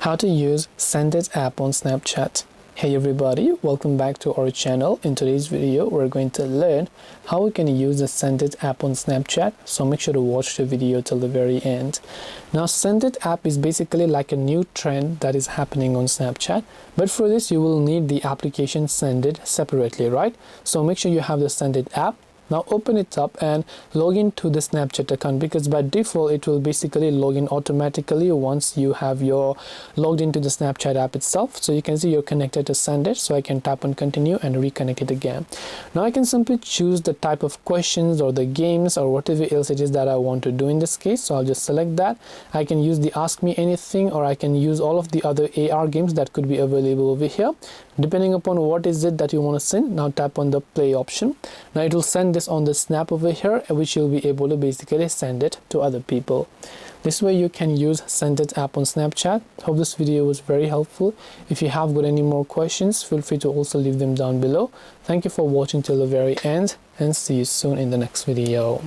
How to use Send It app on Snapchat. Hey everybody, welcome back to our channel. In today's video, we're going to learn how we can use the Send It app on Snapchat. So make sure to watch the video till the very end. Now, Send It app is basically like a new trend that is happening on Snapchat. But for this, you will need the application Send It separately, right? So make sure you have the Send It app. Now open it up and log into the Snapchat account, because by default it will basically log in automatically once you have your logged into the Snapchat app itself. So you can see you're connected to Send It, so I can tap on continue and reconnect it again. Now I can simply choose the type of questions or the games or whatever else it is that I want to do in this case. So I'll just select that. I can use the Ask Me Anything, or I can use all of the other AR games that could be available over here, depending upon what is it that you want to send. Now tap on the play option. Now it will send this on the snap over here, which you'll be able to basically send it to other people. This way you can use Send It app on Snapchat. Hope this video was very helpful. If you have got any more questions, feel free to also leave them down below. Thank you for watching till the very end, and see you soon in the next video.